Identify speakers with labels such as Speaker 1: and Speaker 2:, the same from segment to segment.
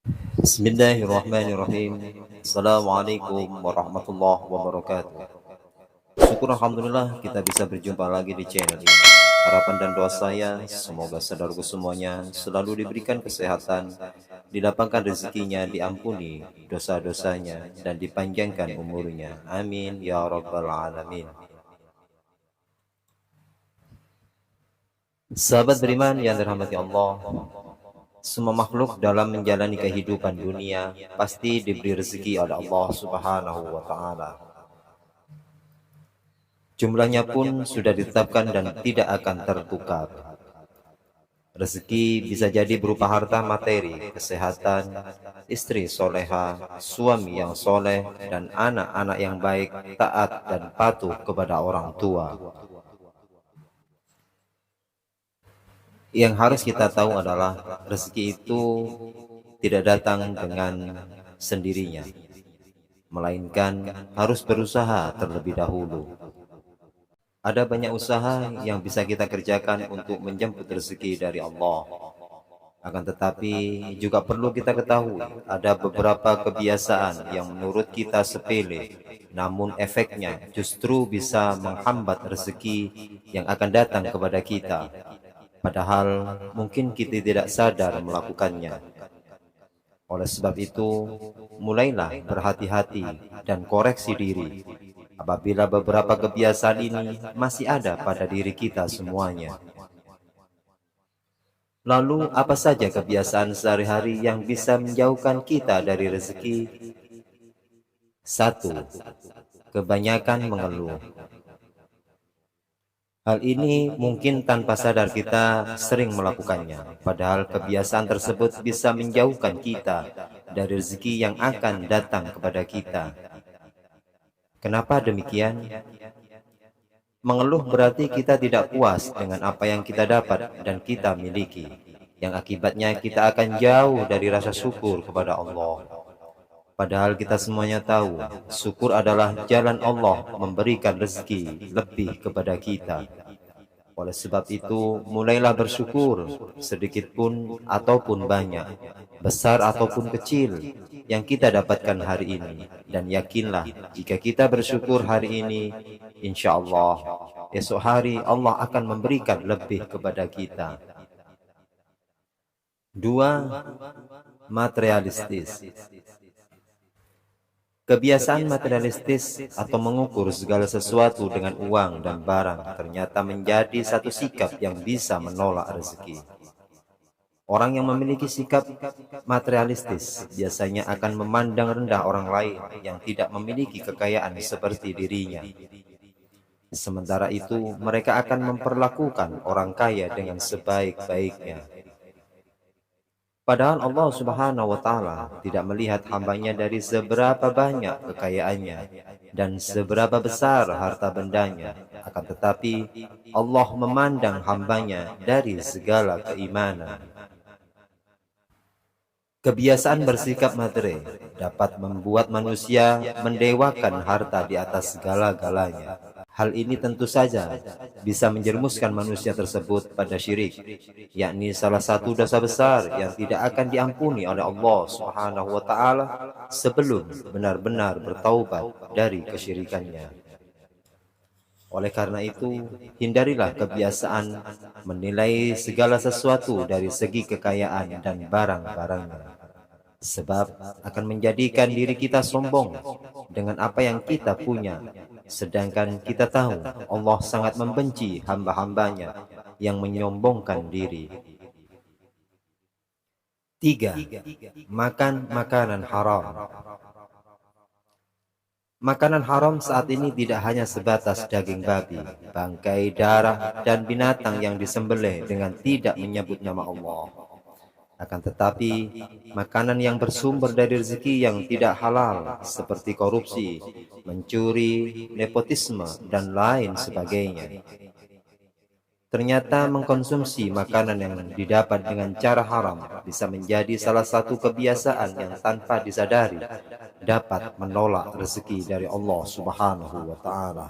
Speaker 1: Bismillahirrahmanirrahim. Assalamualaikum warahmatullahi wabarakatuh. Syukur Alhamdulillah kita bisa berjumpa lagi di channel ini. Harapan dan doa saya semoga saudaraku semuanya selalu diberikan kesehatan, dilapangkan rezekinya, diampuni dosa-dosanya, dan dipanjangkan umurnya. Amin ya rabbal alamin. Sahabat beriman yang dirahmati Allah, semua makhluk dalam menjalani kehidupan dunia pasti diberi rezeki oleh Allah Subhanahu wa taala. Jumlahnya pun sudah ditetapkan dan tidak akan tertukar. Rezeki bisa jadi berupa harta materi, kesehatan, istri soleha, suami yang soleh, dan anak-anak yang baik, taat, dan patuh kepada orang tua. Yang harus kita tahu adalah rezeki itu tidak datang dengan sendirinya, melainkan harus berusaha terlebih dahulu. Ada banyak usaha yang bisa kita kerjakan untuk menjemput rezeki dari Allah. Akan tetapi juga perlu kita ketahui ada beberapa kebiasaan yang menurut kita sepele, namun efeknya justru bisa menghambat rezeki yang akan datang kepada kita. Padahal mungkin kita tidak sadar melakukannya. Oleh sebab itu, mulailah berhati-hati dan koreksi diri apabila beberapa kebiasaan ini masih ada pada diri kita semuanya. Lalu, apa saja kebiasaan sehari-hari yang bisa menjauhkan kita dari rezeki? 1. Kebanyakan mengeluh. Hal ini mungkin tanpa sadar kita sering melakukannya, padahal kebiasaan tersebut bisa menjauhkan kita dari rezeki yang akan datang kepada kita. Kenapa demikian? Mengeluh berarti kita tidak puas dengan apa yang kita dapat dan kita miliki, yang akibatnya kita akan jauh dari rasa syukur kepada Allah. Padahal kita semuanya tahu, syukur adalah jalan Allah memberikan rezeki lebih kepada kita. Oleh sebab itu, mulailah bersyukur, sedikit pun ataupun banyak, besar ataupun kecil, yang kita dapatkan hari ini. Dan yakinlah, jika kita bersyukur hari ini, insya Allah, esok hari Allah akan memberikan lebih kepada kita. 2. Materialistis. Kebiasaan materialistis atau mengukur segala sesuatu dengan uang dan barang ternyata menjadi satu sikap yang bisa menolak rezeki. Orang yang memiliki sikap materialistis biasanya akan memandang rendah orang lain yang tidak memiliki kekayaan seperti dirinya. Sementara itu, mereka akan memperlakukan orang kaya dengan sebaik-baiknya. Padahal Allah Subhanahu wa Ta'ala tidak melihat hambanya dari seberapa banyak kekayaannya dan seberapa besar harta bendanya, akan tetapi Allah memandang hambanya dari segala keimanan. Kebiasaan bersikap materi dapat membuat manusia mendewakan harta di atas segala-galanya. Hal ini tentu saja bisa menjerumuskan manusia tersebut pada syirik, yakni salah satu dosa besar yang tidak akan diampuni oleh Allah Subhanahu wa taala sebelum benar-benar bertaubat dari kesyirikannya. Oleh karena itu, hindarilah kebiasaan menilai segala sesuatu dari segi kekayaan dan barang-barangnya. Sebab akan menjadikan diri kita sombong dengan apa yang kita punya. Sedangkan kita tahu Allah sangat membenci hamba-hambanya yang menyombongkan diri. 3. Makan makanan haram. Makanan haram saat ini tidak hanya sebatas daging babi, bangkai, darah, dan binatang yang disembelih dengan tidak menyebut nama Allah. Akan tetapi, makanan yang bersumber dari rezeki yang tidak halal, seperti korupsi, mencuri, nepotisme, dan lain sebagainya. Ternyata mengkonsumsi makanan yang didapat dengan cara haram bisa menjadi salah satu kebiasaan yang tanpa disadari dapat menolak rezeki dari Allah Subhanahu wa Ta'ala.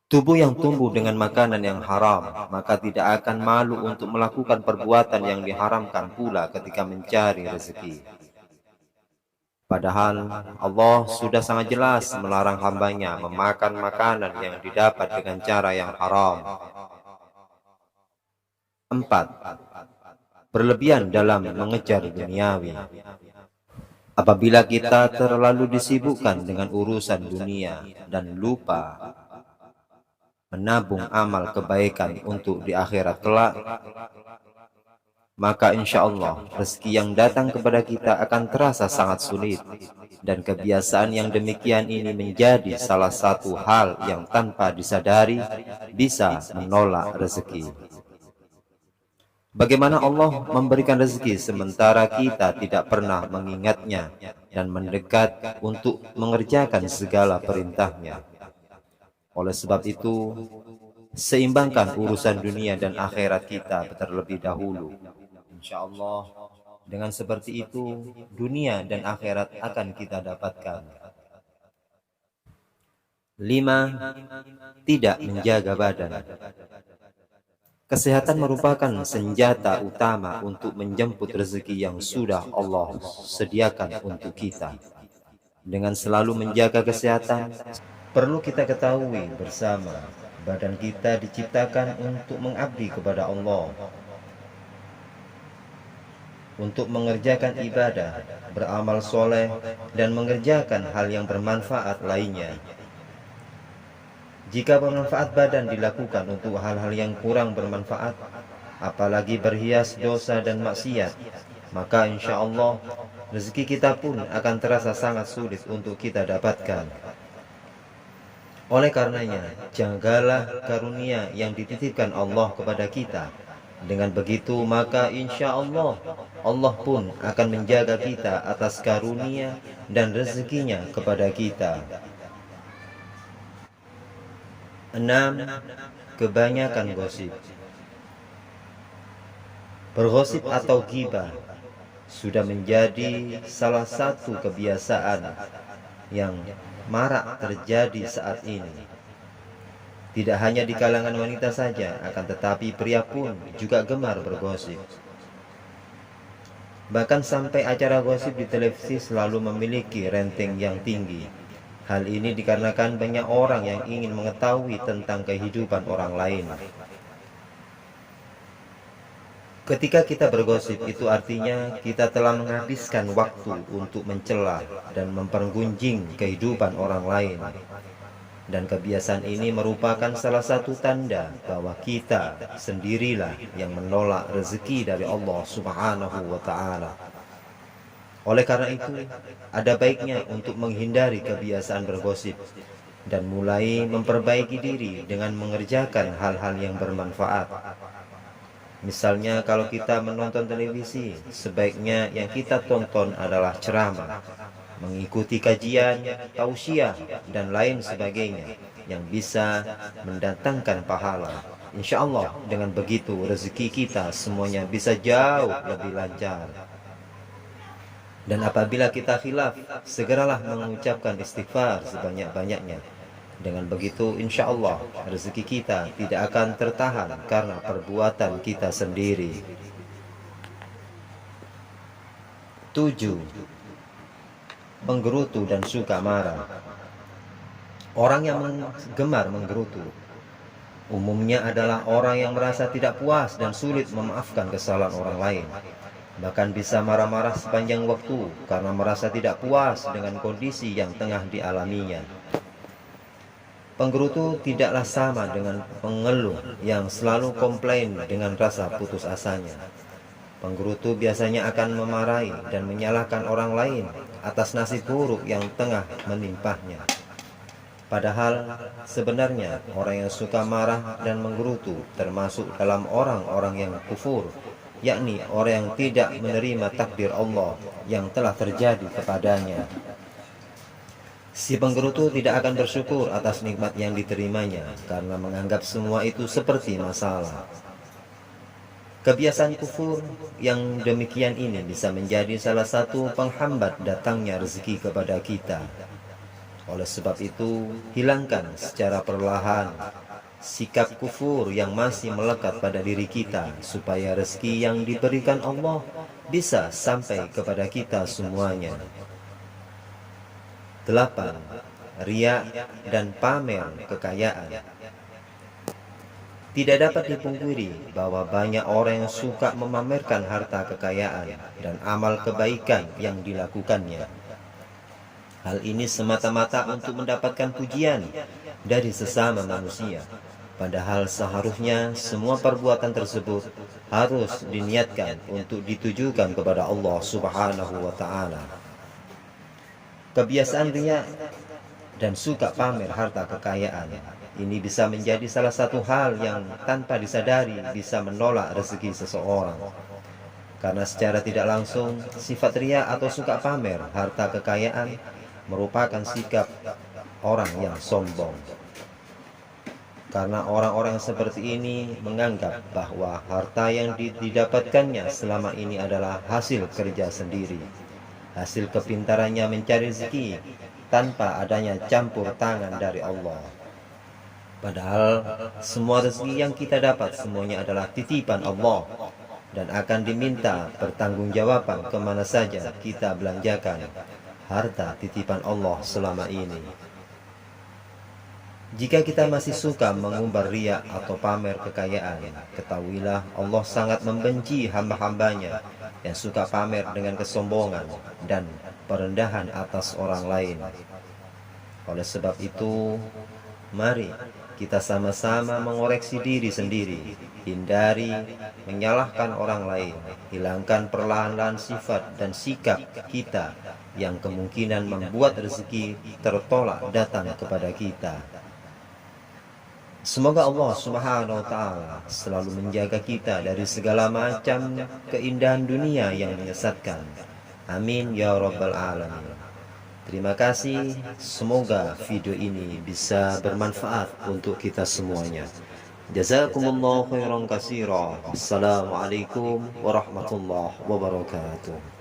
Speaker 1: Tubuh yang tumbuh dengan makanan yang haram, maka tidak akan malu untuk melakukan perbuatan yang diharamkan pula ketika mencari rezeki. Padahal Allah sudah sangat jelas melarang hambanya memakan makanan yang didapat dengan cara yang haram. 4. Berlebihan dalam mengejar duniawi. Apabila kita terlalu disibukkan dengan urusan dunia dan lupa menabung amal kebaikan untuk di akhirat kelak, maka insya Allah rezeki yang datang kepada kita akan terasa sangat sulit. Dan kebiasaan yang demikian ini menjadi salah satu hal yang tanpa disadari bisa menolak rezeki. Bagaimana Allah memberikan rezeki sementara kita tidak pernah mengingatnya dan mendekat untuk mengerjakan segala perintahnya. Oleh sebab itu, seimbangkan urusan dunia dan akhirat kita terlebih dahulu. Insya Allah, dengan seperti itu, dunia dan akhirat akan kita dapatkan. 5. Tidak menjaga badan. Kesehatan merupakan senjata utama untuk menjemput rezeki yang sudah Allah sediakan untuk kita. Dengan selalu menjaga kesehatan, perlu kita ketahui bersama, badan kita diciptakan untuk mengabdi kepada Allah, untuk mengerjakan ibadah, beramal soleh, dan mengerjakan hal yang bermanfaat lainnya. Jika bermanfaat badan dilakukan untuk hal-hal yang kurang bermanfaat, apalagi berhias dosa dan maksiat, maka insya Allah rezeki kita pun akan terasa sangat sulit untuk kita dapatkan. Oleh karenanya, jagalah karunia yang dititipkan Allah kepada kita. Dengan begitu, maka insya Allah, Allah pun akan menjaga kita atas karunia dan rezekinya kepada kita. 6. Kebanyakan gosip. Bergosip atau ghibah sudah menjadi salah satu kebiasaan yang marak terjadi saat ini. Tidak hanya di kalangan wanita saja, akan tetapi pria pun juga gemar bergosip. Bahkan sampai acara gosip di televisi selalu memiliki rating yang tinggi. Hal ini dikarenakan banyak orang yang ingin mengetahui tentang kehidupan orang lain. Ketika kita bergosip, itu artinya kita telah menghabiskan waktu untuk mencela dan mempergunjing kehidupan orang lain. Dan kebiasaan ini merupakan salah satu tanda bahwa kita sendirilah yang menolak rezeki dari Allah Subhanahu wa Ta'ala. Oleh karena itu, ada baiknya untuk menghindari kebiasaan bergosip dan mulai memperbaiki diri dengan mengerjakan hal-hal yang bermanfaat. Misalnya kalau kita menonton televisi, sebaiknya yang kita tonton adalah ceramah, mengikuti kajian, tausiah, dan lain sebagainya yang bisa mendatangkan pahala. Insya Allah dengan begitu rezeki kita semuanya bisa jauh lebih lancar. Dan apabila kita khilaf, segeralah mengucapkan istighfar sebanyak-banyaknya. Dengan begitu insya Allah rezeki kita tidak akan tertahan karena perbuatan kita sendiri. 7. Menggerutu dan suka marah. Orang yang gemar menggerutu umumnya adalah orang yang merasa tidak puas dan sulit memaafkan kesalahan orang lain. Bahkan bisa marah-marah sepanjang waktu karena merasa tidak puas dengan kondisi yang tengah dialaminya. Penggerutu tidaklah sama dengan pengeluh yang selalu komplain dengan rasa putus asanya. Penggerutu biasanya akan memarahi dan menyalahkan orang lain atas nasib buruk yang tengah menimpahnya. Padahal sebenarnya orang yang suka marah dan menggerutu termasuk dalam orang-orang yang kufur, yakni orang yang tidak menerima takdir Allah yang telah terjadi kepadanya. Si penggerutu tidak akan bersyukur atas nikmat yang diterimanya karena menganggap semua itu seperti masalah. Kebiasaan kufur yang demikian ini bisa menjadi salah satu penghambat datangnya rezeki kepada kita. Oleh sebab itu, hilangkan secara perlahan sikap kufur yang masih melekat pada diri kita, supaya rezeki yang diberikan Allah bisa sampai kepada kita semuanya. 8. Riya dan pamer kekayaan. Tidak dapat dipungkiri bahwa banyak orang yang suka memamerkan harta kekayaan dan amal kebaikan yang dilakukannya. Hal ini semata-mata untuk mendapatkan pujian dari sesama manusia. Padahal seharusnya semua perbuatan tersebut harus diniatkan untuk ditujukan kepada Allah Subhanahu wa Ta'ala. Kebiasaan riya dan suka pamer harta kekayaan ini bisa menjadi salah satu hal yang tanpa disadari bisa menolak rezeki seseorang. Karena secara tidak langsung, sifat riya atau suka pamer harta kekayaan merupakan sikap orang yang sombong. Karena orang-orang seperti ini menganggap bahwa harta yang didapatkannya selama ini adalah hasil kerja sendiri, hasil kepintarannya mencari rezeki tanpa adanya campur tangan dari Allah. Padahal semua rezeki yang kita dapat semuanya adalah titipan Allah dan akan diminta pertanggungjawaban kemana saja kita belanjakan harta titipan Allah selama ini. Jika kita masih suka mengumbar riya atau pamer kekayaan, ketahuilah Allah sangat membenci hamba-hambanya yang suka pamer dengan kesombongan dan perendahan atas orang lain. Oleh sebab itu, mari kita sama-sama mengoreksi diri sendiri, hindari menyalahkan orang lain, hilangkan perlahan-lahan sifat dan sikap kita yang kemungkinan membuat rezeki tertolak datang kepada kita. Semoga Allah Subhanahu wa Ta'ala selalu menjaga kita dari segala macam keindahan dunia yang menyesatkan. Amin ya Rabbal Alamin. Terima kasih, semoga video ini bisa bermanfaat untuk kita semuanya. Jazakumullahu khairan katsira. Assalamualaikum warahmatullahi wabarakatuh.